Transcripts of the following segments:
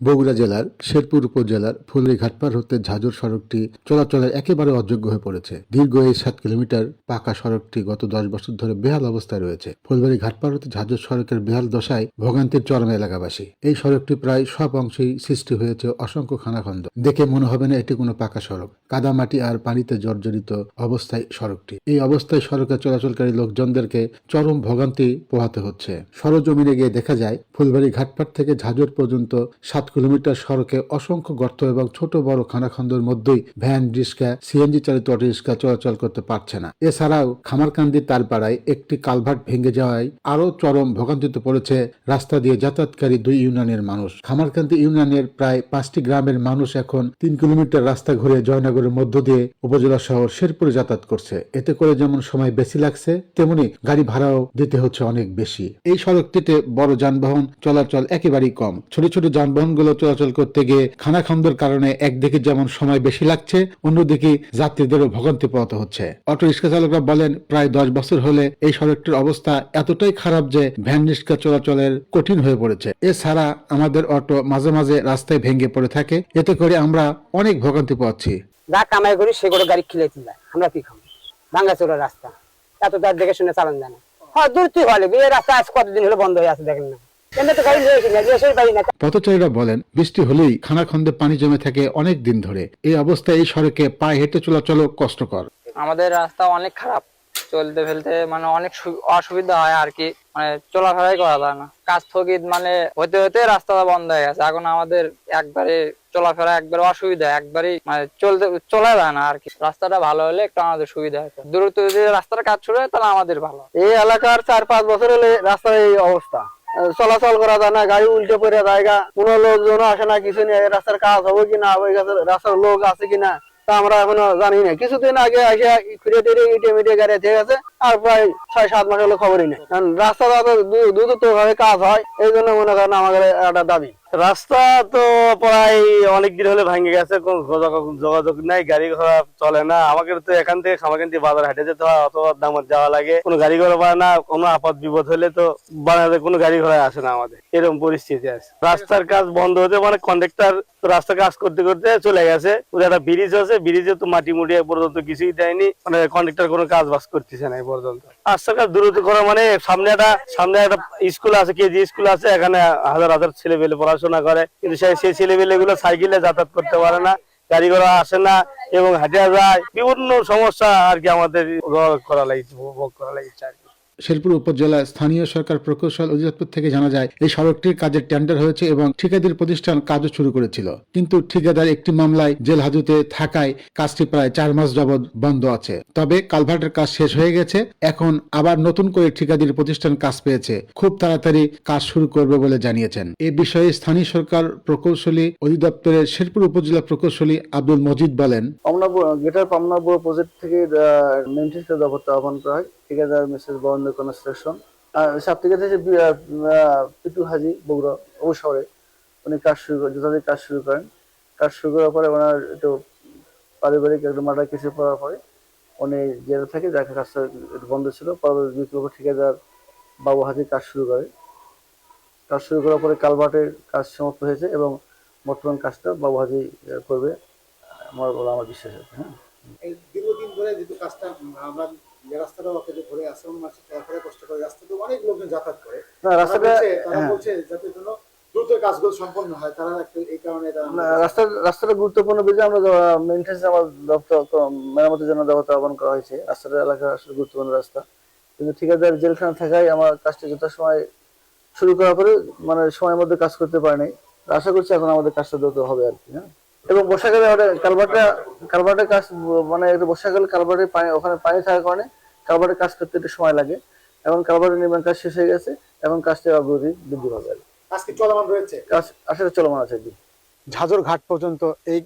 বগুড়া জেলার শেরপুর উপজেলার ফুলবাড়ী পার হতে ঝাজর সড়কটি চলাচলের একেবারে অযোগ্য হয়ে পড়েছে। দীর্ঘ এই 7 কিলোমিটার পাকা সড়কটি গত 10 বছর ধরে বেহাল অবস্থায় রয়েছে। ফুলবাড়ী পার হতে ঝাজর সড়কের বেহাল দশায় ভোগান্তির চরম এলাকাবাসী। এই সড়কটি প্রায় সব অংশেই সৃষ্টি হয়েছে অসংখ্য খানাখন্দ। দেখে মনে হবে না এটি কোনো পাকা সড়ক। কাদামাটি আর পানিতে জর্জরিত অবস্থায় সড়কটি। এই অবস্থায় সড়কে চলাচলকারী লোকজনদেরকে চরম ভোগান্তি পোহাতে হচ্ছে। সরজমিনে গিয়ে দেখা যায় ফুলবাড়ী ঘাটপাড় থেকে ঝাজর পর্যন্ত 7 কিলোমিটার সড়কে অসংখ্য গর্ত এবং ছোট বড় খানাখন্দের মধ্যেই ভ্যান, রিক্সা, সিএনজি চালিত অটোরিক্সা চলাচল করতে পারছে না। এছাড়াও খামারকান্দি তারপাড়ায় একটি কালভার্ট ভেঙে যাওয়ায় আরও চরম ভোগান্তিতে পড়েছে রাস্তা দিয়ে যাতায়াতকারী 2 ইউনিয়নের মানুষ। খামারকান্দি ইউনিয়নের প্রায় 5টি গ্রামের মানুষ এখন 3 কিলোমিটার রাস্তা ঘুরে জয়নগরের মধ্য দিয়ে উপজেলা শহর শেরপুরে যাতায়াত করছে। এতে করে যেমন সময় বেশি লাগছে, তেমনি গাড়ি ভাড়াও দিতে হচ্ছে অনেক বেশি। এই সড়কটিতে বড় যানবাহন চলাচল একেবারেই কম। ছোট ছোট যানবাহনগুলো চলাচল করতে গিয়ে খানাখন্দের কারণে একদিকে যেমন সময় বেশি লাগছে, অন্যদিকে যাত্রীদেরও ভোগান্তি পোহাতে হচ্ছে। অটো রিক্সা চালকরা বলেন, প্রায় 10 বছর হলে এই সড়কটির অবস্থা এতটাই খারাপ যে ভ্যান রিক্সা চলাচলের কঠিন হয়ে পড়েছে। এছাড়া আমাদের অটো মাঝে মাঝে রাস্তায় ভেঙে পড়ে থাকে। এতে করে আমরা অনেক ভোগান্তি পাচ্ছি। যা কামাই করি সেগুলো গাড়ি খিলাইতে যায়, আমরা কি খাবো? ভাঙ্গা চোরা রাস্তা, এত তার দেখে শুনে চালান যায় না। হ্যাঁ, দূর তুই হলে এই রাস্তা আজ কতদিন হলো বন্ধ হয়ে আছে, দেখেন না। পথচারীরা বলেন, বৃষ্টি হলেই খানাখন্দে পানি জমে থাকে অনেক দিন ধরে। এই অবস্থায় এই সড়কে পায়ে হেঁটে চলাচলও কষ্টকর। আমাদের রাস্তা অনেক খারাপ, চলতে ফেলতে মানে অনেক অসুবিধা হয় আর কি, মানে চলাফেরাই করা যায় না। কাজ স্থগিত মানে হতে হতে রাস্তাটা বন্ধ হয়ে গেছে। এখন আমাদের একবারে চলাফেরা একবারে অসুবিধা, একবারেই মানে চলা যায় না আর কি। রাস্তাটা ভালো হলে একটু আমাদের সুবিধা হতো। দ্রুত যদি রাস্তার কাজ শুরু হয় তাহলে আমাদের ভালো। এই এলাকার 4-5 বছর হলে রাস্তার এই অবস্থা, চলাচল করা যায় না, গাড়ি উল্টে পড়ে জায়গা, কোনো লোকজন আসে না, কিছু নেই। রাস্তার কাজ হবে কিনা, রাস্তার লোক আছে কিনা তা আমরা এখনো জানি না। কিছুদিন আগে এসে ফিরে টিরে ইটে মিটে গাড়ি ঠিক আছে, আর প্রায় 6-7 মাস হলো খবরই নেই। কারণ রাস্তা দ্রুত ভাবে কাজ হয়, এই জন্য মনে করেন আমাদের একটা দাবি। রাস্তা তো প্রায় অনেকদিন হলে ভাঙে গেছে, কোন যোগাযোগ নাই, গাড়ি ঘোড়া চলে না। আমাকে তো এখান থেকে খামারকান্দি বাজার হাঁটে যেতে হয়, অত দামত যাওয়া লাগে। কোনো গাড়ি ঘোড়া পায় না, কোনো আপদ বিপদ হলে তো বাজারে কোনো গাড়ি ঘোড়া আসে না। আমাদের এরকম পরিস্থিতি আছে। রাস্তার কাজ বন্ধ হতে মানে কন্ট্রাক্টর রাস্তা কাজ করতে করতে চলে গেছে। একটা ব্রিজ আছে, ব্রিজে তো মাটি মুটি পর্যন্ত কিছুই দেয়নি, মানে কন্ট্রাক্টর কোনো কাজ বাজ করতেছে না এই পর্যন্ত। রাস্তার কাজ দ্রুত করা মানে সামনে একটা স্কুল আছে, কেজি স্কুল আছে, এখানে হাজার হাজার ছেলে পেলে পড়াশোনা করে, কিন্তু সেই ছেলে পেলে গুলো সাইকেলে যাতায়াত করতে পারে না, গাড়ি ঘোড়া আসে না এবং হাঁটিয়া যায়। বিভিন্ন সমস্যা আর কি আমাদের ভোগ করা লাগছে আর কি। শেরপুর উপজেলা স্থানীয় সরকার প্রকৌশল অধিদপ্তর থেকে জানা যায়, এই সড়কটির কাজের টেন্ডার হয়েছে এবং ঠিকাদার প্রতিষ্ঠান কাজও শুরু করেছিল। কিন্তু ঠিকাদার একটি মামলায় জেল হাজতে থাকায় কাজটি প্রায় 4 মাস যাবৎ বন্ধ আছে। তবে কালভার্টের কাজ শেষ হয়ে গেছে, এখন আবার নতুন করে ঠিকাদার প্রতিষ্ঠান কাজ পেয়েছে, খুব তাড়াতাড়ি কাজ শুরু করবে বলে জানিয়েছেন। এ বিষয়ে স্থানীয় সরকার প্রকৌশলী অধিদপ্তরের শেরপুর উপজেলা প্রকৌশলী আব্দুল মজিদ বলেন, গ্রেটার পাবনা প্রজেক্ট থেকে মেইনটেন্স দপ্তর আহ্বান করা হয়। ঠিকাদার মিসেস বরেন্দ্র কনস্ট্রাকশন, সাপ্তাহিক পিটু হাজি বগুড়া শহরে উনি কাজ শুরু করেন। কাজ শুরু করার পরে ওনার একটু পারিবারিক একটু মার্ডার কেসে পড়ার পরে উনি জেলে থাকে, যাকে কাজটা একটু বন্ধ ছিল। পরবর্তী ঠিকাদার বাবু হাজি কাজ শুরু করে। কাজ শুরু করার পরে কালভার্টের কাজ সমাপ্ত হয়েছে এবং বর্তমান কাজটা বাবু হাজি করবে আমার বিশ্বাস আছে। হ্যাঁ, এই দীর্ঘদিন ধরে যেহেতু কাজটা আমরা রাস্তাটা ঘুরে আসে, তারপরে কষ্ট করে রাস্তাতে অনেক লোকজন যাতায়াত করে, তারা বলছে যাতে জন্য দ্রুত কাজগুলো সম্পন্ন হয়, তারা এই কারণে রাস্তাটা গুরুত্বপূর্ণ বিষয়। আমরা মেইনটেন্স আমার দপ্তর মেরামতের জন্য দপ্তর আহ্বান করা হয়েছে। রাস্তাটা এলাকার আসলে গুরুত্বপূর্ণ রাস্তা, কিন্তু ঠিকাদার জেলখানা থাকায় আমার কাজটা যথাসময় শুরু করার পরে মানে সময়ের মধ্যে কাজ করতে পারেনি। আশা করছি এখন আমাদের কাজটা দ্রুত হবে আর কি। হ্যাঁ, এবং বর্ষাকালে কালভার্টের কাজ মানে বর্ষাকালে কালভার্টের পানি, ওখানে পানি থাকার কারণে কালভার্টের কাজ করতে একটু সময় লাগে। এখন কালভার্টের নির্মাণ কাজ শেষ হয়ে গেছে, এখন কাজটা অগ্রগতি বৃদ্ধি পাবে আর আজকে চলমান রয়েছে, কাজ আসলে চলমান আছে। ঝাজর ঘাট পর্যন্ত এই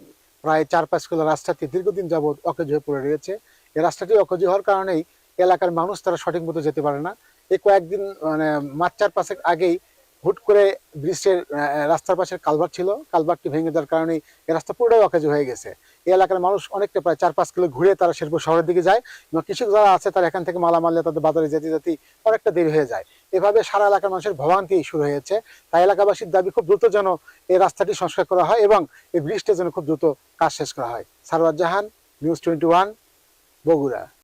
প্রায় 4-5 কিলো রাস্তাটি দীর্ঘদিন যাবৎ অকেজ হয়ে পড়ে রয়েছে। এই রাস্তাটি অকেজ হওয়ার কারণেই এলাকার মানুষ তারা সঠিক মতো যেতে পারে না। এই কয়েকদিন মানে মাস 4-5 আগেই হুট করে ব্রিজের রাস্তার পাশের কালভার্ট ছিল, কালভার্টটি ভেঙে যাওয়ার কারণে এই রাস্তা পুরোটাই অকেজো হয়ে গেছে। এই এলাকার মানুষ অনেকটা প্রায় 4-5 কিলো ঘুরে তারা শেরপুর শহরের দিকে যায়, এবং কৃষক যারা আছে তারা এখান থেকে মালামাল নিয়ে তাদের বাজারে যেতে যেতে অনেকটা দেরি হয়ে যায়। এভাবে সারা এলাকার মানুষের ভোগান্তি শুরু হয়েছে। তাই এলাকাবাসীর দাবি খুব দ্রুত যেন এই রাস্তাটি সংস্কার করা হয় এবং এই ব্রিজটা যেন খুব দ্রুত কাজ শেষ করা হয়। সারওয়ার জাহান, নিউজ 21, বগুড়া।